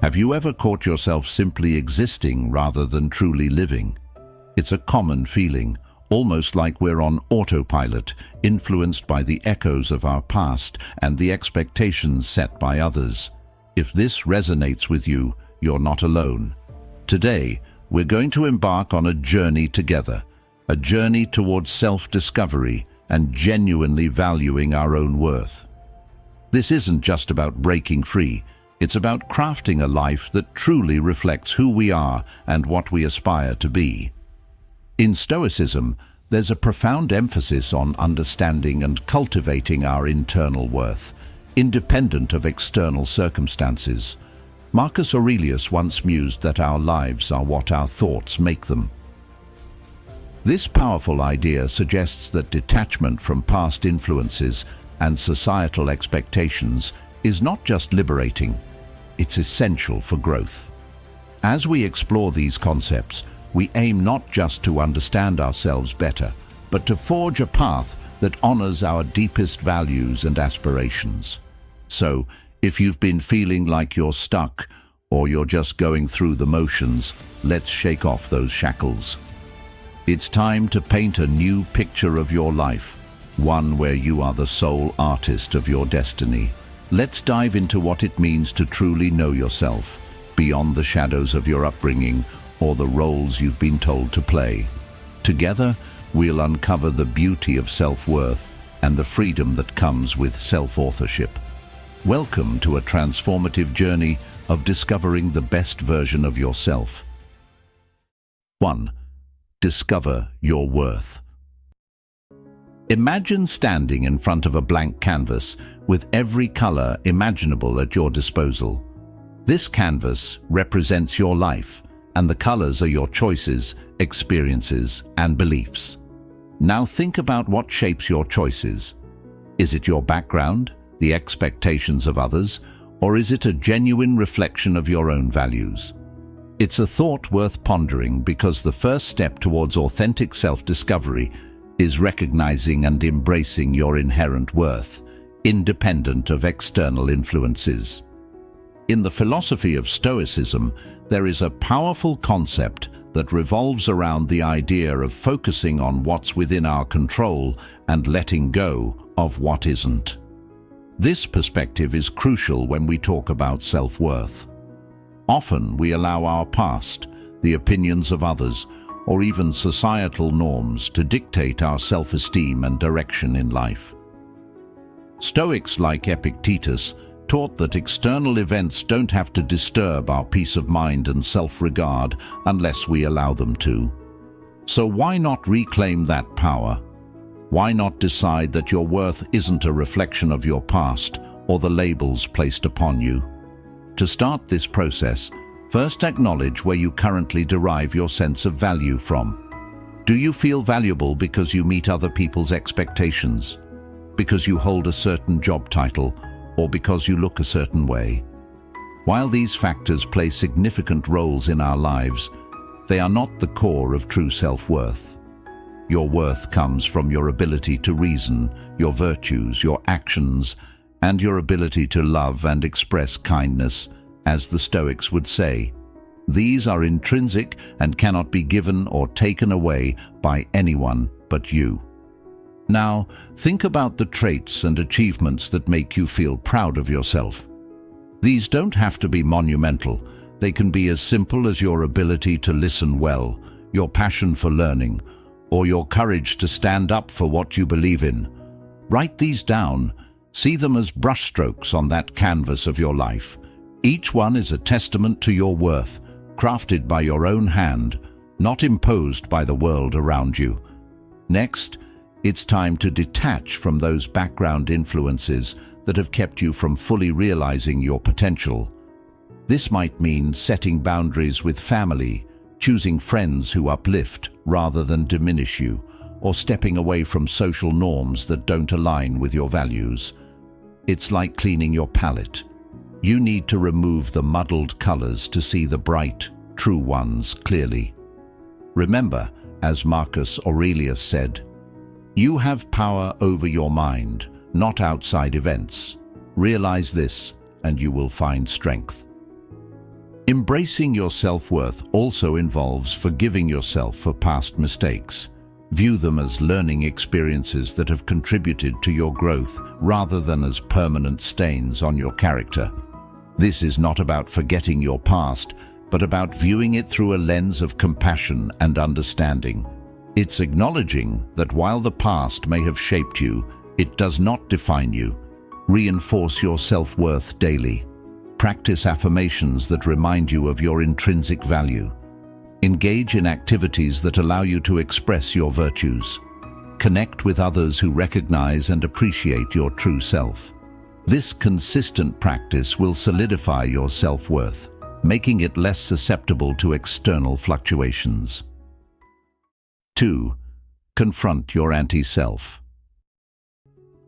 Have you ever caught yourself simply existing rather than truly living? It's a common feeling, almost like we're on autopilot, influenced by the echoes of our past and the expectations set by others. If this resonates with you, you're not alone. Today, we're going to embark on a journey together, a journey towards self-discovery and genuinely valuing our own worth. This isn't just about breaking free. It's about crafting a life that truly reflects who we are and what we aspire to be. In Stoicism, there's a profound emphasis on understanding and cultivating our internal worth, independent of external circumstances. Marcus Aurelius once mused that our lives are what our thoughts make them. This powerful idea suggests that detachment from past influences and societal expectations is not just liberating, it's essential for growth. As we explore these concepts, we aim not just to understand ourselves better, but to forge a path that honors our deepest values and aspirations. So, if you've been feeling like you're stuck, or you're just going through the motions, let's shake off those shackles. It's time to paint a new picture of your life, one where you are the sole artist of your destiny. Let's dive into what it means to truly know yourself, beyond the shadows of your upbringing or the roles you've been told to play. Together, we'll uncover the beauty of self-worth and the freedom that comes with self-authorship. Welcome to a transformative journey of discovering the best version of yourself. 1. Discover your worth. Imagine standing in front of a blank canvas with every color imaginable at your disposal. This canvas represents your life, and the colors are your choices, experiences, and beliefs. Now think about what shapes your choices. Is it your background, the expectations of others, or is it a genuine reflection of your own values? It's a thought worth pondering because the first step towards authentic self-discovery is recognizing and embracing your inherent worth, independent of external influences. In the philosophy of Stoicism, there is a powerful concept that revolves around the idea of focusing on what's within our control and letting go of what isn't. This perspective is crucial when we talk about self-worth. Often we allow our past, the opinions of others, or even societal norms to dictate our self-esteem and direction in life. Stoics like Epictetus taught that external events don't have to disturb our peace of mind and self-regard unless we allow them to. So why not reclaim that power? Why not decide that your worth isn't a reflection of your past or the labels placed upon you? To start this process, first acknowledge where you currently derive your sense of value from. Do you feel valuable because you meet other people's expectations? Because you hold a certain job title, or because you look a certain way? While these factors play significant roles in our lives, they are not the core of true self-worth. Your worth comes from your ability to reason, your virtues, your actions, and your ability to love and express kindness, as the Stoics would say. These are intrinsic and cannot be given or taken away by anyone but you. Now, think about the traits and achievements that make you feel proud of yourself. These don't have to be monumental. They can be as simple as your ability to listen well, your passion for learning, or your courage to stand up for what you believe in. Write these down. See them as brushstrokes on that canvas of your life. Each one is a testament to your worth, crafted by your own hand, not imposed by the world around you. Next, it's time to detach from those background influences that have kept you from fully realizing your potential. This might mean setting boundaries with family, choosing friends who uplift rather than diminish you, or stepping away from social norms that don't align with your values. It's like cleaning your palette. You need to remove the muddled colors to see the bright, true ones clearly. Remember, as Marcus Aurelius said, "You have power over your mind, not outside events. Realize this, and you will find strength." Embracing your self-worth also involves forgiving yourself for past mistakes. View them as learning experiences that have contributed to your growth rather than as permanent stains on your character. This is not about forgetting your past, but about viewing it through a lens of compassion and understanding. It's acknowledging that while the past may have shaped you, it does not define you. Reinforce your self-worth daily. Practice affirmations that remind you of your intrinsic value. Engage in activities that allow you to express your virtues. Connect with others who recognize and appreciate your true self. This consistent practice will solidify your self-worth, making it less susceptible to external fluctuations. 2. Confront your anti-self.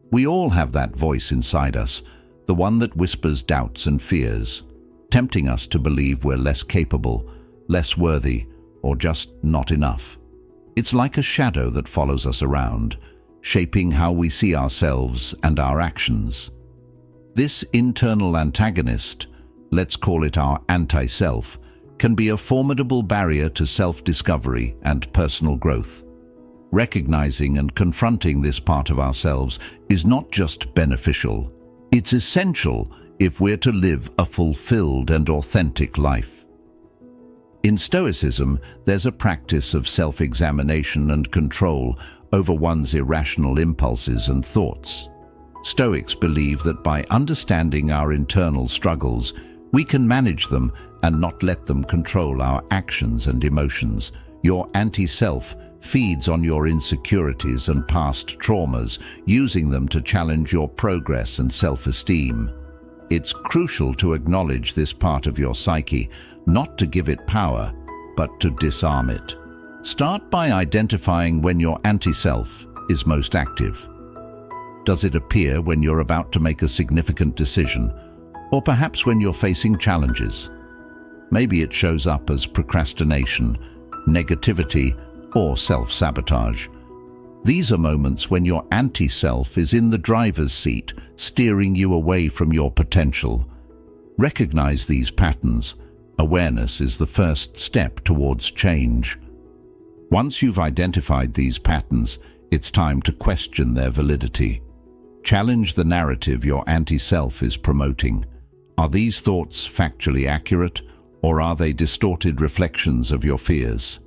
We all have that voice inside us, the one that whispers doubts and fears, tempting us to believe we're less capable, less worthy, or just not enough. It's like a shadow that follows us around, shaping how we see ourselves and our actions. This internal antagonist, let's call it our anti-self, can be a formidable barrier to self-discovery and personal growth. Recognizing and confronting this part of ourselves is not just beneficial, it's essential if we're to live a fulfilled and authentic life. In Stoicism, there's a practice of self-examination and control over one's irrational impulses and thoughts. Stoics believe that by understanding our internal struggles, we can manage them and not let them control our actions and emotions. Your anti-self feeds on your insecurities and past traumas, using them to challenge your progress and self-esteem. It's crucial to acknowledge this part of your psyche, not to give it power, but to disarm it. Start by identifying when your anti-self is most active. Does it appear when you're about to make a significant decision, or perhaps when you're facing challenges? Maybe it shows up as procrastination, negativity, or self-sabotage. These are moments when your anti-self is in the driver's seat, steering you away from your potential. Recognize these patterns. Awareness is the first step towards change. Once you've identified these patterns, it's time to question their validity. Challenge the narrative your anti-self is promoting. Are these thoughts factually accurate, or are they distorted reflections of your fears?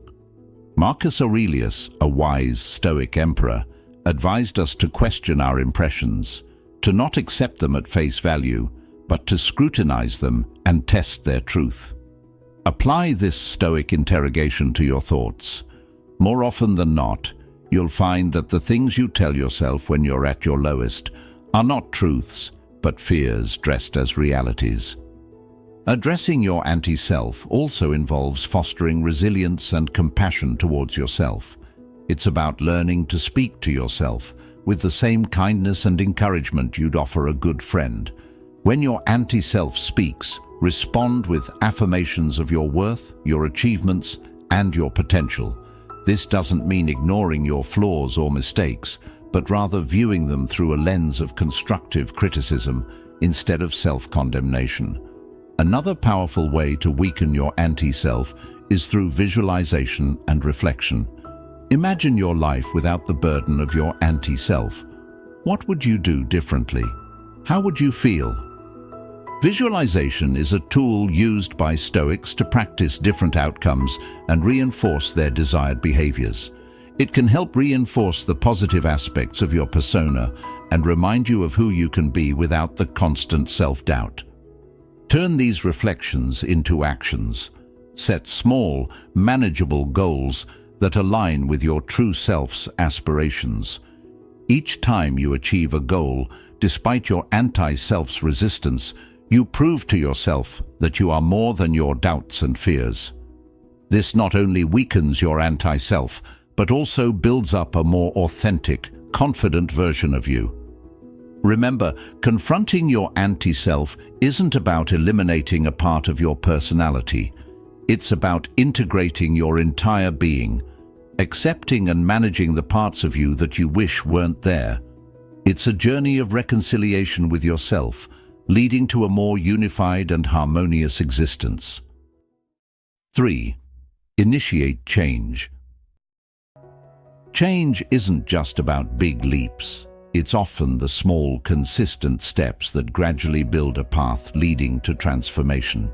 Marcus Aurelius, a wise Stoic emperor, advised us to question our impressions, to not accept them at face value, but to scrutinize them and test their truth. Apply this Stoic interrogation to your thoughts. More often than not, you'll find that the things you tell yourself when you're at your lowest are not truths, but fears dressed as realities. Addressing your anti-self also involves fostering resilience and compassion towards yourself. It's about learning to speak to yourself with the same kindness and encouragement you'd offer a good friend. When your anti-self speaks, respond with affirmations of your worth, your achievements, and your potential. This doesn't mean ignoring your flaws or mistakes, but rather viewing them through a lens of constructive criticism instead of self-condemnation. Another powerful way to weaken your anti-self is through visualization and reflection. Imagine your life without the burden of your anti-self. What would you do differently? How would you feel? Visualization is a tool used by Stoics to practice different outcomes and reinforce their desired behaviors. It can help reinforce the positive aspects of your persona and remind you of who you can be without the constant self-doubt. Turn these reflections into actions. Set small, manageable goals that align with your true self's aspirations. Each time you achieve a goal, despite your anti-self's resistance, you prove to yourself that you are more than your doubts and fears. This not only weakens your anti-self, but also builds up a more authentic, confident version of you. Remember, confronting your anti-self isn't about eliminating a part of your personality. It's about integrating your entire being, accepting and managing the parts of you that you wish weren't there. It's a journey of reconciliation with yourself, leading to a more unified and harmonious existence. 3. Initiate change. Change isn't just about big leaps. It's often the small, consistent steps that gradually build a path leading to transformation.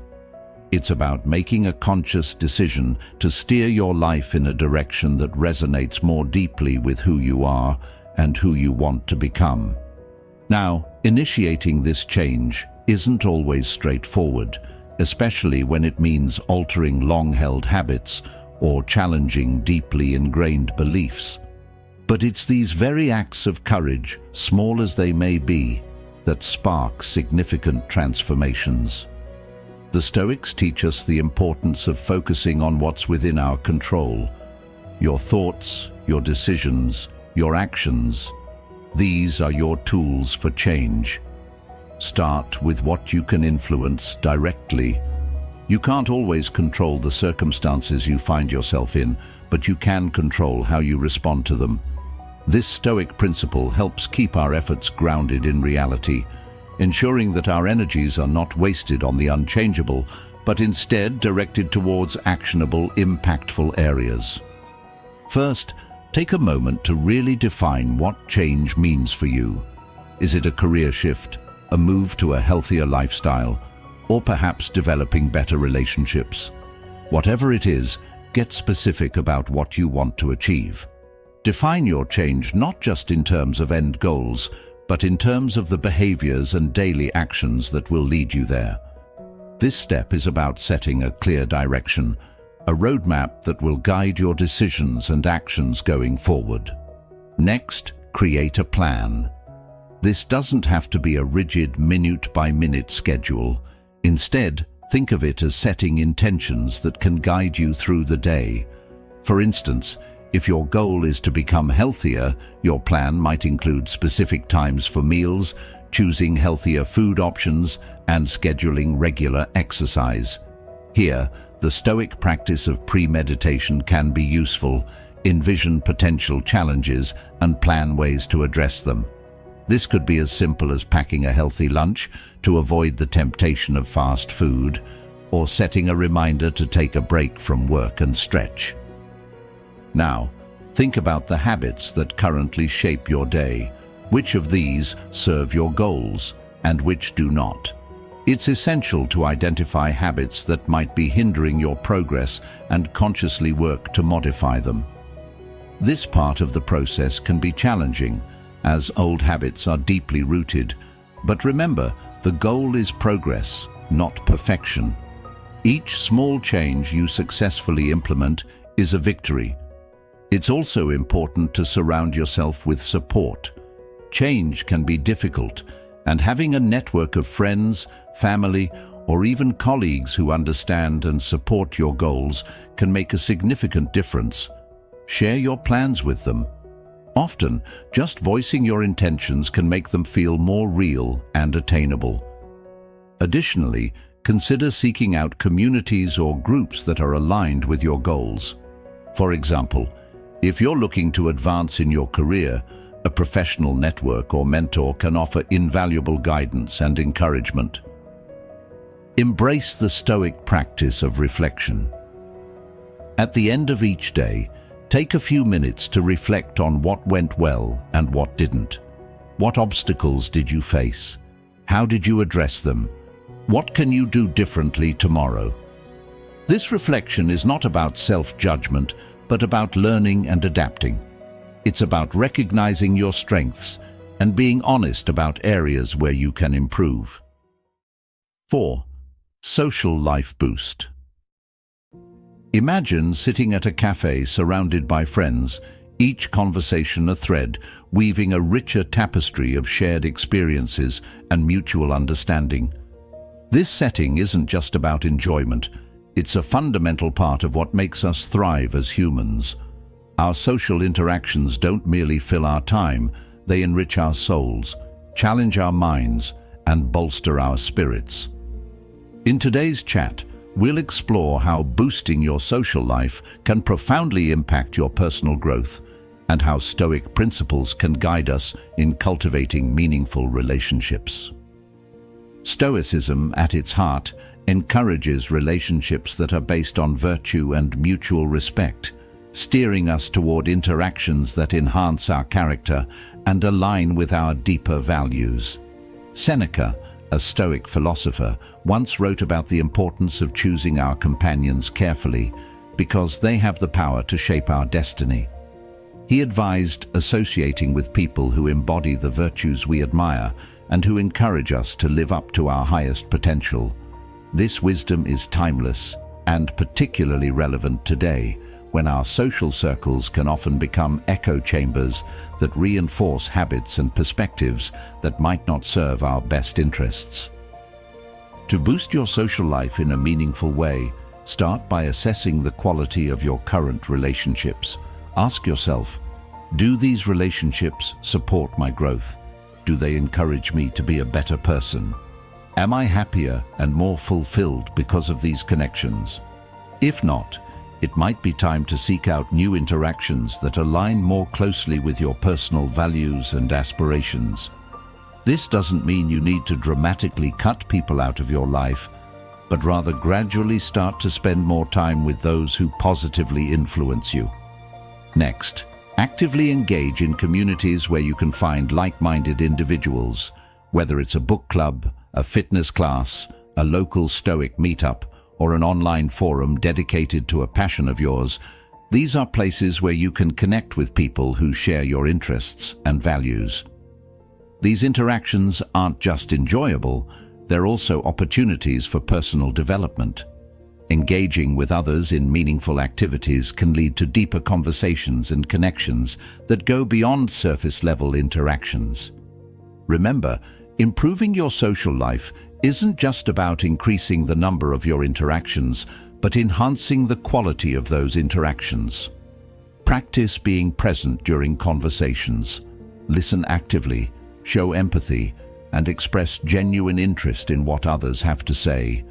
It's about making a conscious decision to steer your life in a direction that resonates more deeply with who you are and who you want to become. Now, initiating this change isn't always straightforward, especially when it means altering long-held habits or challenging deeply ingrained beliefs. But it's these very acts of courage, small as they may be, that spark significant transformations. The Stoics teach us the importance of focusing on what's within our control. Your thoughts, your decisions, your actions. These are your tools for change. Start with what you can influence directly. You can't always control the circumstances you find yourself in, but you can control how you respond to them. This Stoic principle helps keep our efforts grounded in reality, ensuring that our energies are not wasted on the unchangeable, but instead directed towards actionable, impactful areas. First, take a moment to really define what change means for you. Is it a career shift, a move to a healthier lifestyle, or perhaps developing better relationships? Whatever it is, get specific about what you want to achieve. Define your change not just in terms of end goals, but in terms of the behaviors and daily actions that will lead you there. This step is about setting a clear direction, a roadmap that will guide your decisions and actions going forward. Next, create a plan. This doesn't have to be a rigid minute-by-minute schedule. Instead, think of it as setting intentions that can guide you through the day. For instance, if your goal is to become healthier, your plan might include specific times for meals, choosing healthier food options, and scheduling regular exercise. Here, the Stoic practice of premeditation can be useful. Envision potential challenges and plan ways to address them. This could be as simple as packing a healthy lunch to avoid the temptation of fast food, or setting a reminder to take a break from work and stretch. Now, think about the habits that currently shape your day. Which of these serve your goals, and which do not? It's essential to identify habits that might be hindering your progress and consciously work to modify them. This part of the process can be challenging, as old habits are deeply rooted. But remember, the goal is progress, not perfection. Each small change you successfully implement is a victory. It's also important to surround yourself with support. Change can be difficult, and having a network of friends, family, or even colleagues who understand and support your goals can make a significant difference. Share your plans with them. Often, just voicing your intentions can make them feel more real and attainable. Additionally, consider seeking out communities or groups that are aligned with your goals. For example, if you're looking to advance in your career, a professional network or mentor can offer invaluable guidance and encouragement. Embrace the Stoic practice of reflection. At the end of each day, take a few minutes to reflect on what went well and what didn't. What obstacles did you face? How did you address them? What can you do differently tomorrow? This reflection is not about self-judgment, but about learning and adapting. It's about recognizing your strengths and being honest about areas where you can improve. 4. Social life boost. Imagine sitting at a cafe surrounded by friends, each conversation a thread, weaving a richer tapestry of shared experiences and mutual understanding. This setting isn't just about enjoyment. It's a fundamental part of what makes us thrive as humans. Our social interactions don't merely fill our time, they enrich our souls, challenge our minds, and bolster our spirits. In today's chat, we'll explore how boosting your social life can profoundly impact your personal growth, and how Stoic principles can guide us in cultivating meaningful relationships. Stoicism, at its heart, encourages relationships that are based on virtue and mutual respect, steering us toward interactions that enhance our character and align with our deeper values. Seneca, a Stoic philosopher, once wrote about the importance of choosing our companions carefully because they have the power to shape our destiny. He advised associating with people who embody the virtues we admire and who encourage us to live up to our highest potential. This wisdom is timeless and particularly relevant today, when our social circles can often become echo chambers that reinforce habits and perspectives that might not serve our best interests. To boost your social life in a meaningful way, start by assessing the quality of your current relationships. Ask yourself, do these relationships support my growth? Do they encourage me to be a better person? Am I happier and more fulfilled because of these connections? If not, it might be time to seek out new interactions that align more closely with your personal values and aspirations. This doesn't mean you need to dramatically cut people out of your life, but rather gradually start to spend more time with those who positively influence you. Next, actively engage in communities where you can find like-minded individuals, whether it's a book club, a fitness class, a local Stoic meetup, or an online forum dedicated to a passion of yours. These are places where you can connect with people who share your interests and values. These interactions aren't just enjoyable, they're also opportunities for personal development. Engaging with others in meaningful activities can lead to deeper conversations and connections that go beyond surface-level interactions. Remember, improving your social life isn't just about increasing the number of your interactions, but enhancing the quality of those interactions. Practice being present during conversations. Listen actively, show empathy, and express genuine interest in what others have to say.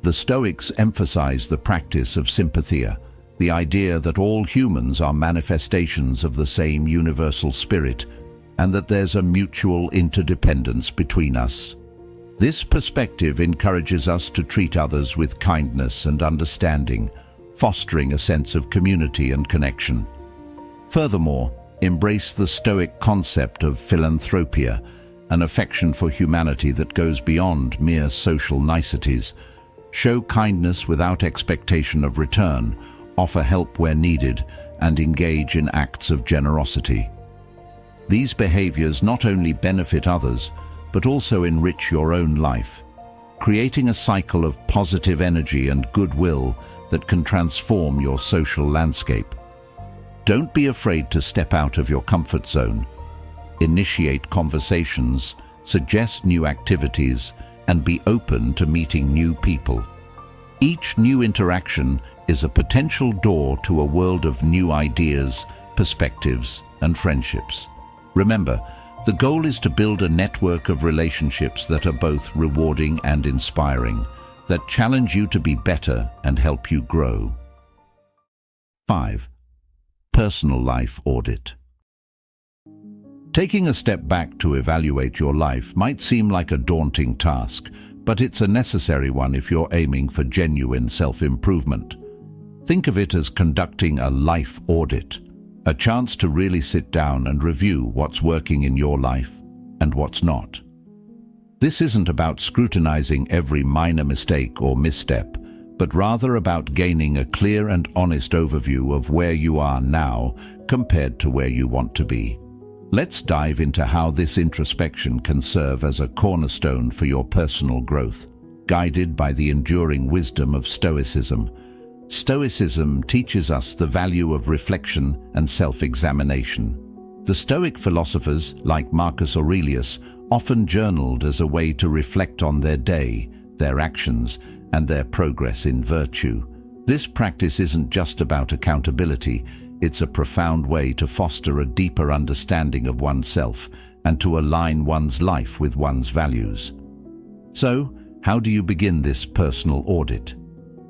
The Stoics emphasize the practice of sympathia, the idea that all humans are manifestations of the same universal spirit, and that there's a mutual interdependence between us. This perspective encourages us to treat others with kindness and understanding, fostering a sense of community and connection. Furthermore, embrace the Stoic concept of philanthropia, an affection for humanity that goes beyond mere social niceties. Show kindness without expectation of return, offer help where needed, and engage in acts of generosity. These behaviors not only benefit others, but also enrich your own life, creating a cycle of positive energy and goodwill that can transform your social landscape. Don't be afraid to step out of your comfort zone. Initiate conversations, suggest new activities, and be open to meeting new people. Each new interaction is a potential door to a world of new ideas, perspectives, and friendships. Remember, the goal is to build a network of relationships that are both rewarding and inspiring, that challenge you to be better and help you grow. 5. Personal life audit. Taking a step back to evaluate your life might seem like a daunting task, but it's a necessary one if you're aiming for genuine self-improvement. Think of it as conducting a life audit, a chance to really sit down and review what's working in your life and what's not. This isn't about scrutinizing every minor mistake or misstep, but rather about gaining a clear and honest overview of where you are now compared to where you want to be. Let's dive into how this introspection can serve as a cornerstone for your personal growth, guided by the enduring wisdom of Stoicism. Stoicism teaches us the value of reflection and self-examination. The Stoic philosophers, like Marcus Aurelius, often journaled as a way to reflect on their day, their actions, and their progress in virtue. This practice isn't just about accountability, it's a profound way to foster a deeper understanding of oneself and to align one's life with one's values. So, how do you begin this personal audit?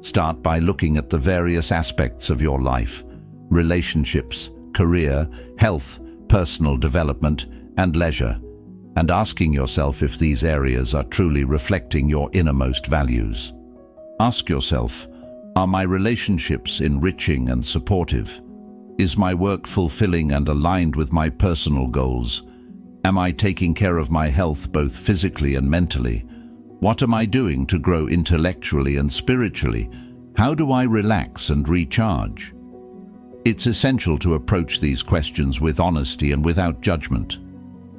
Start by looking at the various aspects of your life: relationships, career, health, personal development, and leisure, and asking yourself if these areas are truly reflecting your innermost values. Ask yourself, are my relationships enriching and supportive? Is my work fulfilling and aligned with my personal goals? Am I taking care of my health both physically and mentally? What am I doing to grow intellectually and spiritually? How do I relax and recharge? It's essential to approach these questions with honesty and without judgment.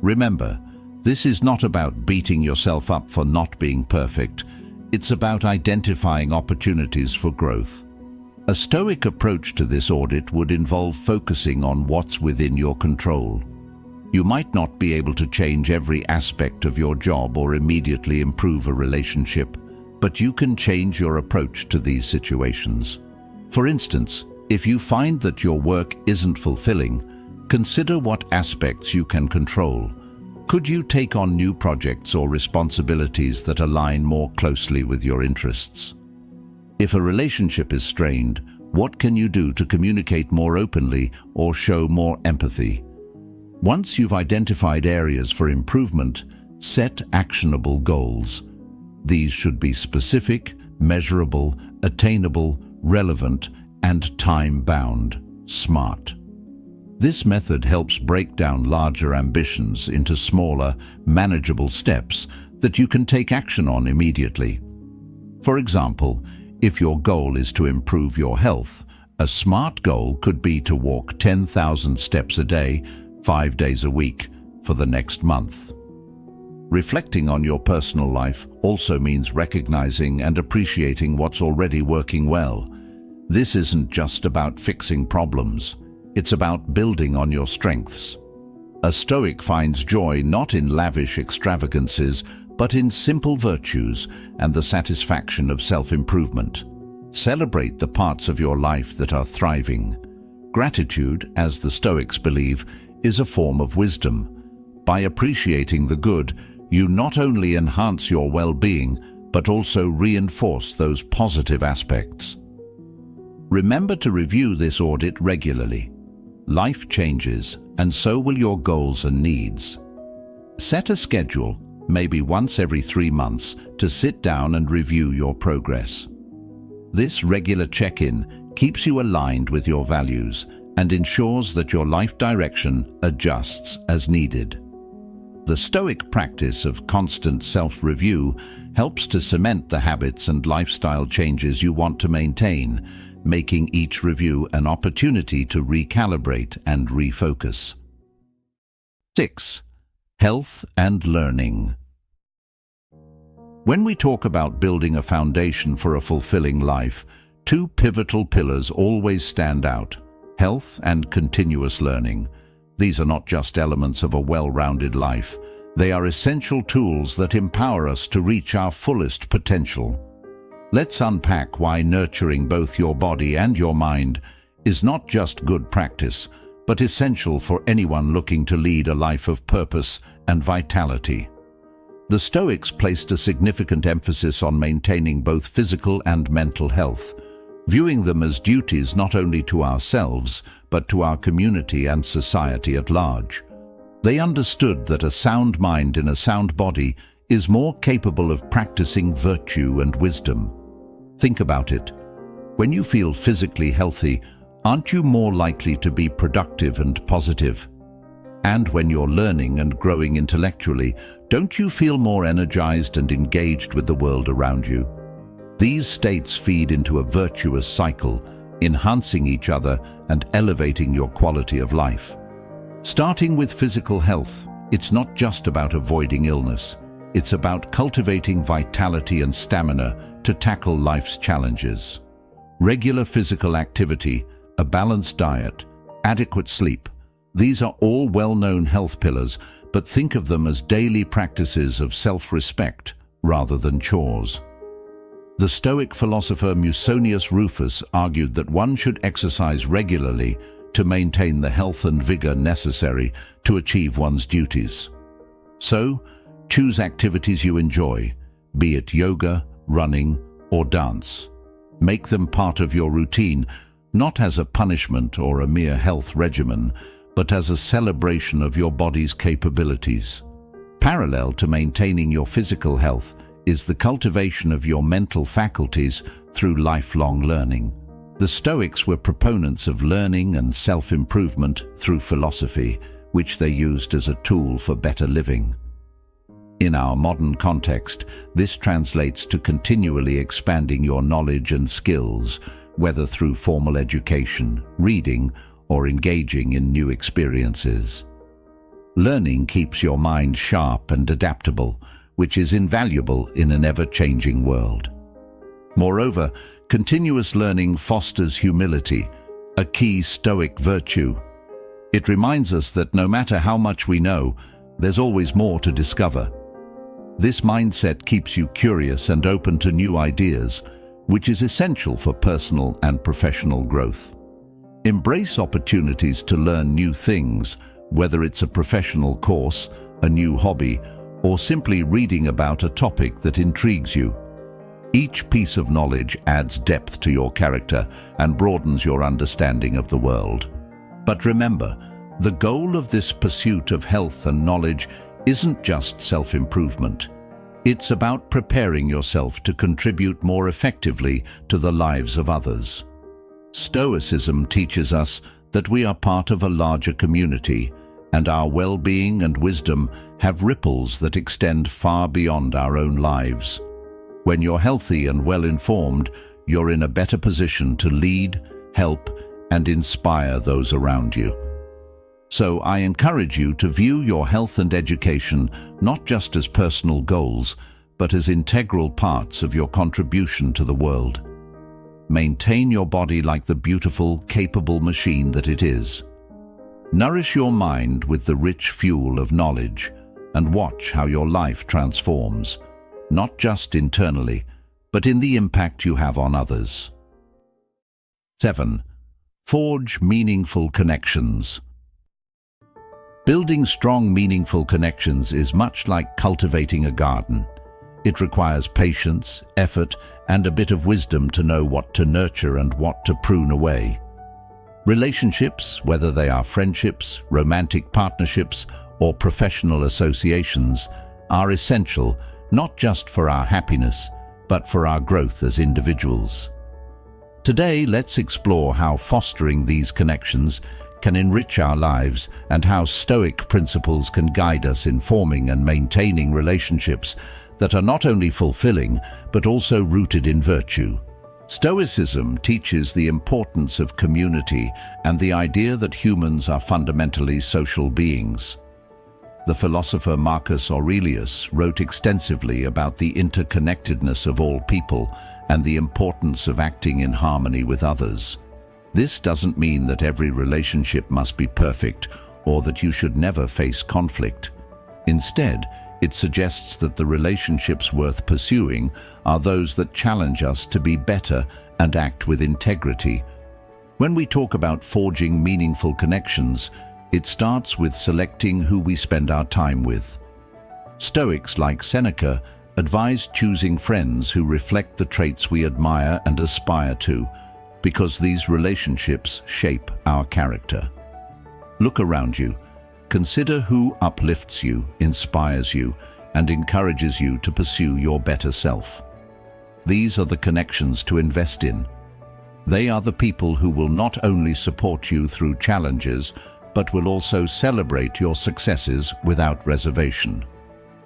Remember, this is not about beating yourself up for not being perfect. It's about identifying opportunities for growth. A Stoic approach to this audit would involve focusing on what's within your control. You might not be able to change every aspect of your job or immediately improve a relationship, but you can change your approach to these situations. For instance, if you find that your work isn't fulfilling, consider what aspects you can control. Could you take on new projects or responsibilities that align more closely with your interests? If a relationship is strained, what can you do to communicate more openly or show more empathy? Once you've identified areas for improvement, set actionable goals. These should be specific, measurable, attainable, relevant, and time-bound, SMART. This method helps break down larger ambitions into smaller, manageable steps that you can take action on immediately. For example, if your goal is to improve your health, a SMART goal could be to walk 10,000 steps a day, 5 days a week, for the next month. Reflecting on your personal life also means recognizing and appreciating what's already working well. This isn't just about fixing problems. It's about building on your strengths. A Stoic finds joy not in lavish extravagances, but in simple virtues and the satisfaction of self-improvement. Celebrate the parts of your life that are thriving. Gratitude, as the Stoics believe, is a form of wisdom. By appreciating the good, you not only enhance your well-being, but also reinforce those positive aspects. Remember to review this audit regularly. Life changes, and so will your goals and needs. Set a schedule, maybe once every 3 months, to sit down and review your progress. This regular check-in keeps you aligned with your values and ensures that your life direction adjusts as needed. The Stoic practice of constant self-review helps to cement the habits and lifestyle changes you want to maintain, making each review an opportunity to recalibrate and refocus. 6. Health and learning. When we talk about building a foundation for a fulfilling life, 2 pivotal pillars always stand out: health and continuous learning. These are not just elements of a well-rounded life. They are essential tools that empower us to reach our fullest potential. Let's unpack why nurturing both your body and your mind is not just good practice, but essential for anyone looking to lead a life of purpose and vitality. The Stoics placed a significant emphasis on maintaining both physical and mental health, viewing them as duties not only to ourselves, but to our community and society at large. They understood that a sound mind in a sound body is more capable of practicing virtue and wisdom. Think about it. When you feel physically healthy, aren't you more likely to be productive and positive? And when you're learning and growing intellectually, don't you feel more energized and engaged with the world around you? These states feed into a virtuous cycle, enhancing each other and elevating your quality of life. Starting with physical health, it's not just about avoiding illness. It's about cultivating vitality and stamina to tackle life's challenges. Regular physical activity, a balanced diet, adequate sleep, these are all well-known health pillars, but think of them as daily practices of self-respect rather than chores. The Stoic philosopher Musonius Rufus argued that one should exercise regularly to maintain the health and vigor necessary to achieve one's duties. So, choose activities you enjoy, be it yoga, running, or dance. Make them part of your routine, not as a punishment or a mere health regimen, but as a celebration of your body's capabilities. Parallel to maintaining your physical health, is the cultivation of your mental faculties through lifelong learning. The Stoics were proponents of learning and self-improvement through philosophy, which they used as a tool for better living. In our modern context, this translates to continually expanding your knowledge and skills, whether through formal education, reading, or engaging in new experiences. Learning keeps your mind sharp and adaptable, which is invaluable in an ever-changing world. Moreover, continuous learning fosters humility, a key Stoic virtue. It reminds us that no matter how much we know, there's always more to discover. This mindset keeps you curious and open to new ideas, which is essential for personal and professional growth. Embrace opportunities to learn new things, whether it's a professional course, a new hobby, or simply reading about a topic that intrigues you. Each piece of knowledge adds depth to your character and broadens your understanding of the world. But remember, the goal of this pursuit of health and knowledge isn't just self-improvement. It's about preparing yourself to contribute more effectively to the lives of others. Stoicism teaches us that we are part of a larger community, and our well-being and wisdom have ripples that extend far beyond our own lives. When you're healthy and well-informed, you're in a better position to lead, help, and inspire those around you. So I encourage you to view your health and education not just as personal goals, but as integral parts of your contribution to the world. Maintain your body like the beautiful, capable machine that it is. Nourish your mind with the rich fuel of knowledge, and watch how your life transforms, not just internally, but in the impact you have on others. 7. Forge meaningful connections. Building strong, meaningful connections is much like cultivating a garden. It requires patience, effort, and a bit of wisdom to know what to nurture and what to prune away. Relationships, whether they are friendships, romantic partnerships, or professional associations, are essential not just for our happiness, but for our growth as individuals. Today, let's explore how fostering these connections can enrich our lives and how Stoic principles can guide us in forming and maintaining relationships that are not only fulfilling, but also rooted in virtue. Stoicism teaches the importance of community and the idea that humans are fundamentally social beings. The philosopher Marcus Aurelius wrote extensively about the interconnectedness of all people and the importance of acting in harmony with others. This doesn't mean that every relationship must be perfect or that you should never face conflict. Instead, it suggests that the relationships worth pursuing are those that challenge us to be better and act with integrity. When we talk about forging meaningful connections, it starts with selecting who we spend our time with. Stoics like Seneca advise choosing friends who reflect the traits we admire and aspire to, because these relationships shape our character. Look around you. Consider who uplifts you, inspires you, and encourages you to pursue your better self. These are the connections to invest in. They are the people who will not only support you through challenges, but will also celebrate your successes without reservation.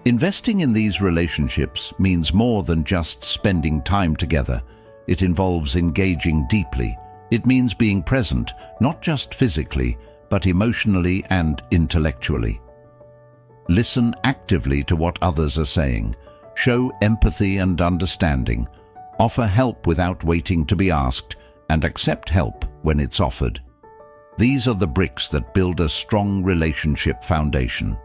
Investing in these relationships means more than just spending time together. It involves engaging deeply. It means being present, not just physically, but emotionally and intellectually. Listen actively to what others are saying. Show empathy and understanding. Offer help without waiting to be asked, and accept help when it's offered. These are the bricks that build a strong relationship foundation.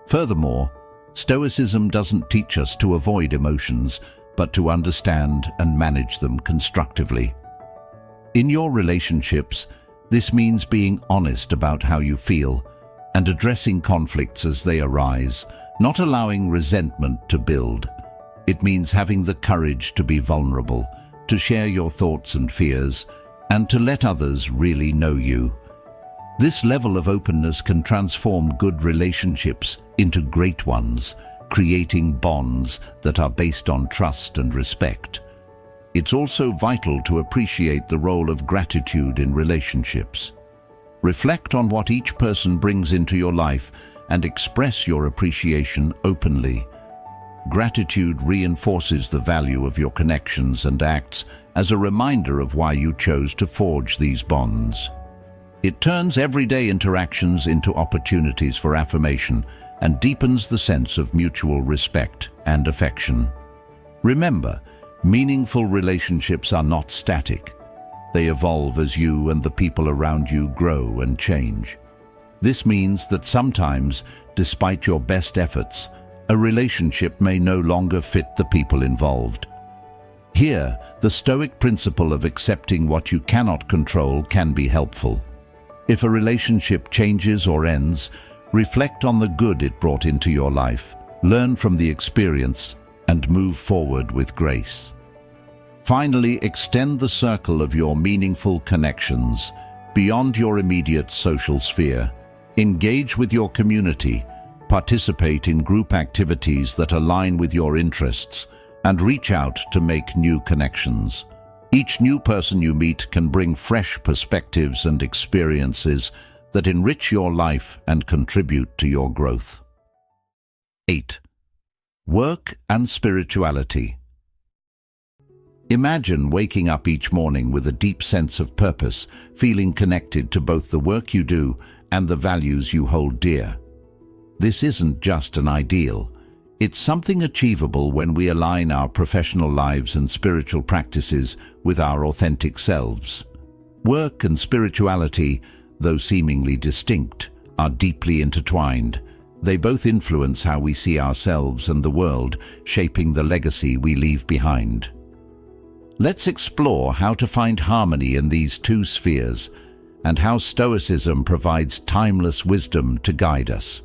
Furthermore, Stoicism doesn't teach us to avoid emotions, but to understand and manage them constructively. In your relationships, this means being honest about how you feel and addressing conflicts as they arise, not allowing resentment to build. It means having the courage to be vulnerable, to share your thoughts and fears, and to let others really know you. This level of openness can transform good relationships into great ones, creating bonds that are based on trust and respect. It's also vital to appreciate the role of gratitude in relationships. Reflect on what each person brings into your life and express your appreciation openly. Gratitude reinforces the value of your connections and acts as a reminder of why you chose to forge these bonds. It turns everyday interactions into opportunities for affirmation and deepens the sense of mutual respect and affection. Remember, meaningful relationships are not static. They evolve as you and the people around you grow and change. This means that sometimes, despite your best efforts, a relationship may no longer fit the people involved. Here, the Stoic principle of accepting what you cannot control can be helpful. If a relationship changes or ends, reflect on the good it brought into your life, learn from the experience, and move forward with grace. Finally, extend the circle of your meaningful connections beyond your immediate social sphere. Engage with your community, participate in group activities that align with your interests, and reach out to make new connections. Each new person you meet can bring fresh perspectives and experiences that enrich your life and contribute to your growth. 8. Work and spirituality. Imagine waking up each morning with a deep sense of purpose, feeling connected to both the work you do and the values you hold dear. This isn't just an ideal. It's something achievable when we align our professional lives and spiritual practices with our authentic selves. Work and spirituality, though seemingly distinct, are deeply intertwined. They both influence how we see ourselves and the world, shaping the legacy we leave behind. Let's explore how to find harmony in these two spheres and how Stoicism provides timeless wisdom to guide us.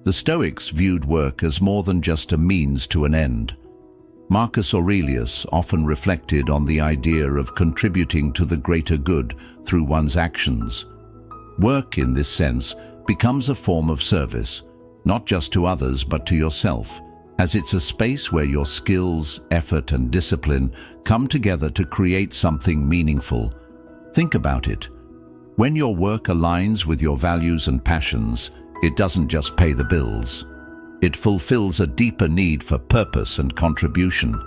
The Stoics viewed work as more than just a means to an end. Marcus Aurelius often reflected on the idea of contributing to the greater good through one's actions. Work, in this sense, becomes a form of service, not just to others but to yourself, as it's a space where your skills, effort, and discipline come together to create something meaningful. Think about it. When your work aligns with your values and passions, it doesn't just pay the bills. It fulfills a deeper need for purpose and contribution.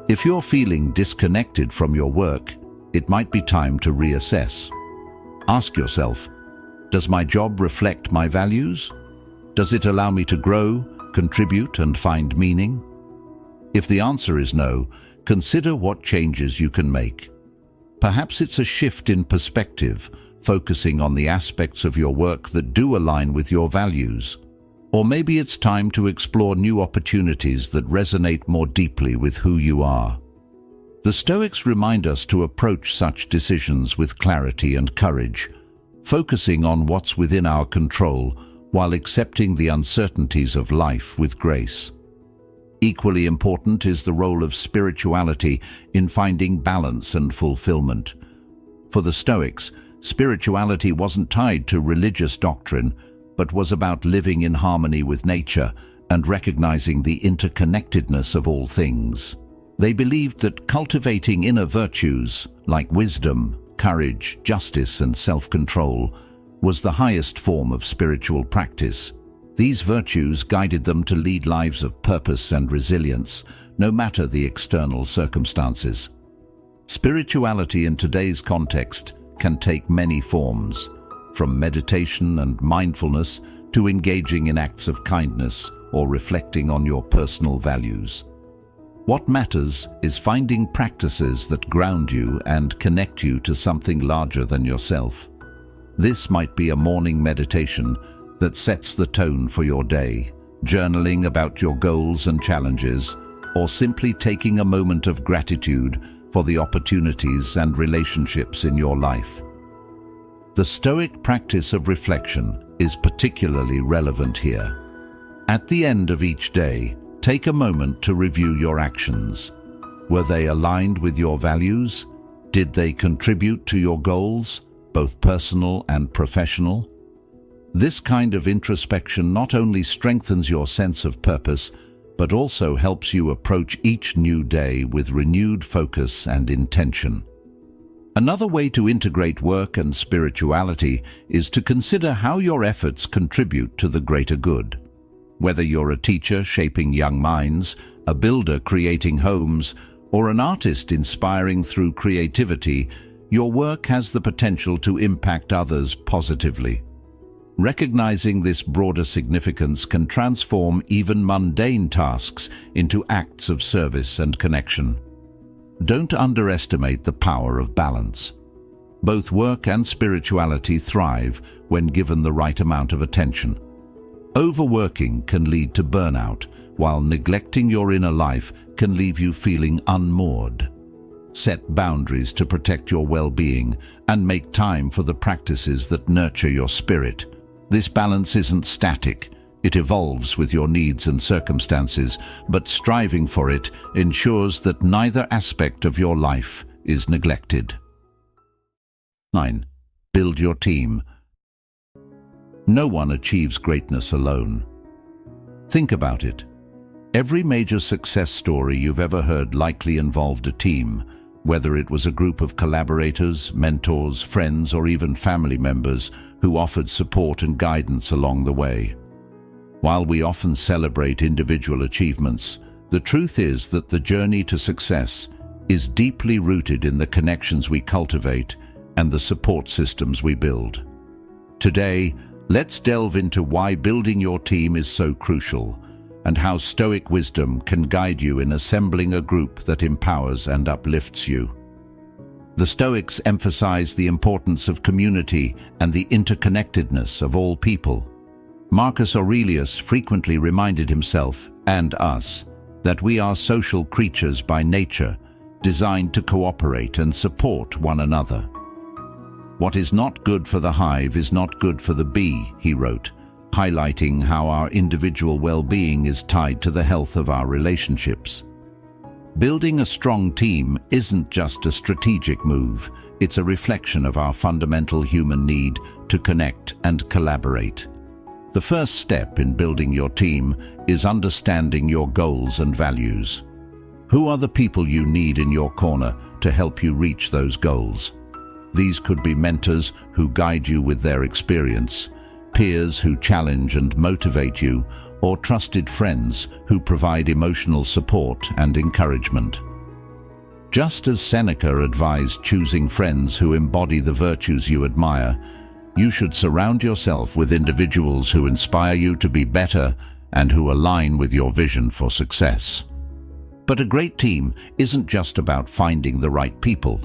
If you're feeling disconnected from your work, it might be time to reassess. Ask yourself, does my job reflect my values? Does it allow me to grow, contribute, and find meaning? If the answer is no, consider what changes you can make. Perhaps it's a shift in perspective, focusing on the aspects of your work that do align with your values. Or maybe it's time to explore new opportunities that resonate more deeply with who you are. The Stoics remind us to approach such decisions with clarity and courage, focusing on what's within our control while accepting the uncertainties of life with grace. Equally important is the role of spirituality in finding balance and fulfillment. For the Stoics, spirituality wasn't tied to religious doctrine, but was about living in harmony with nature and recognizing the interconnectedness of all things. They believed that cultivating inner virtues like wisdom, courage, justice, and self-control was the highest form of spiritual practice. These virtues guided them to lead lives of purpose and resilience, no matter the external circumstances. Spirituality in today's context can take many forms, from meditation and mindfulness to engaging in acts of kindness or reflecting on your personal values. What matters is finding practices that ground you and connect you to something larger than yourself. This might be a morning meditation that sets the tone for your day, journaling about your goals and challenges, or simply taking a moment of gratitude for the opportunities and relationships in your life. The Stoic practice of reflection is particularly relevant here. At the end of each day, take a moment to review your actions. Were they aligned with your values? Did they contribute to your goals, both personal and professional? This kind of introspection not only strengthens your sense of purpose, but also helps you approach each new day with renewed focus and intention. Another way to integrate work and spirituality is to consider how your efforts contribute to the greater good. Whether you're a teacher shaping young minds, a builder creating homes, or an artist inspiring through creativity, your work has the potential to impact others positively. Recognizing this broader significance can transform even mundane tasks into acts of service and connection. Don't underestimate the power of balance. Both work and spirituality thrive when given the right amount of attention. Overworking can lead to burnout, while neglecting your inner life can leave you feeling unmoored. Set boundaries to protect your well-being and make time for the practices that nurture your spirit. This balance isn't static. It evolves with your needs and circumstances, but striving for it ensures that neither aspect of your life is neglected. 9. Build your team. No one achieves greatness alone. Think about it. Every major success story you've ever heard likely involved a team, whether it was a group of collaborators, mentors, friends, or even family members who offered support and guidance along the way. While we often celebrate individual achievements, the truth is that the journey to success is deeply rooted in the connections we cultivate and the support systems we build. Today, let's delve into why building your team is so crucial and how Stoic wisdom can guide you in assembling a group that empowers and uplifts you. The Stoics emphasize the importance of community and the interconnectedness of all people. Marcus Aurelius frequently reminded himself and us that we are social creatures by nature, designed to cooperate and support one another. "What is not good for the hive is not good for the bee," he wrote, highlighting how our individual well-being is tied to the health of our relationships. Building a strong team isn't just a strategic move, it's a reflection of our fundamental human need to connect and collaborate. The first step in building your team is understanding your goals and values. Who are the people you need in your corner to help you reach those goals? These could be mentors who guide you with their experience, peers who challenge and motivate you, or trusted friends who provide emotional support and encouragement. Just as Seneca advised choosing friends who embody the virtues you admire, you should surround yourself with individuals who inspire you to be better and who align with your vision for success. But a great team isn't just about finding the right people.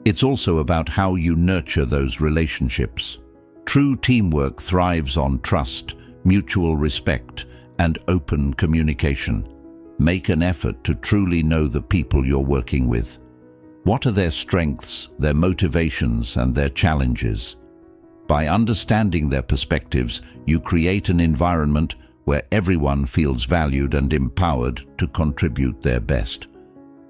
It's also about how you nurture those relationships. True teamwork thrives on trust, mutual respect, and open communication. Make an effort to truly know the people you're working with. What are their strengths, their motivations, and their challenges? By understanding their perspectives, you create an environment where everyone feels valued and empowered to contribute their best.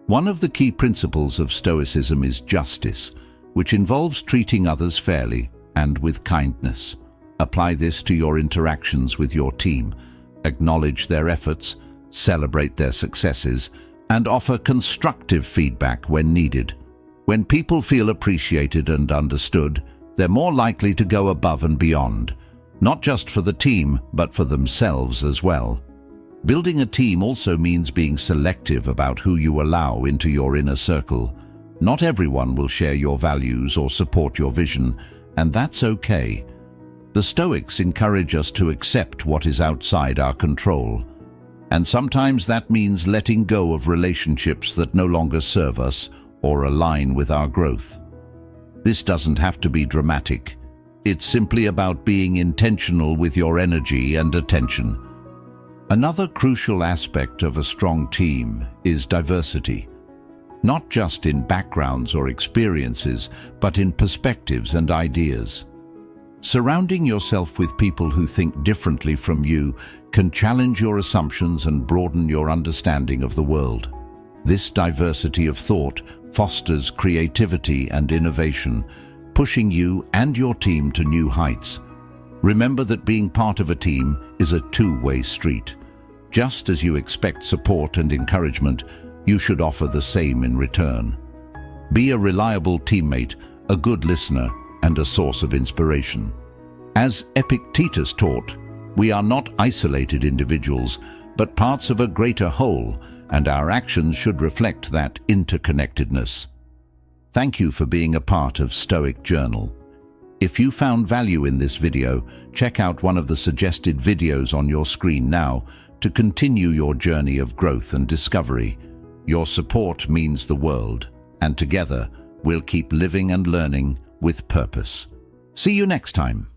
One of the key principles of Stoicism is justice, which involves treating others fairly and with kindness. Apply this to your interactions with your team. Acknowledge their efforts, celebrate their successes, and offer constructive feedback when needed. When people feel appreciated and understood, they're more likely to go above and beyond, not just for the team, but for themselves as well. Building a team also means being selective about who you allow into your inner circle. Not everyone will share your values or support your vision, and that's okay. The Stoics encourage us to accept what is outside our control, and sometimes that means letting go of relationships that no longer serve us or align with our growth. This doesn't have to be dramatic. It's simply about being intentional with your energy and attention. Another crucial aspect of a strong team is diversity. Not just in backgrounds or experiences, but in perspectives and ideas. Surrounding yourself with people who think differently from you can challenge your assumptions and broaden your understanding of the world. This diversity of thought fosters creativity and innovation, pushing you and your team to new heights. Remember that being part of a team is a two-way street. Just as you expect support and encouragement, you should offer the same in return. Be a reliable teammate, a good listener, and a source of inspiration. As Epictetus taught, we are not isolated individuals, but parts of a greater whole, and our actions should reflect that interconnectedness. Thank you for being a part of Stoic Journal. If you found value in this video, check out one of the suggested videos on your screen now to continue your journey of growth and discovery. Your support means the world, and together we'll keep living and learning with purpose. See you next time.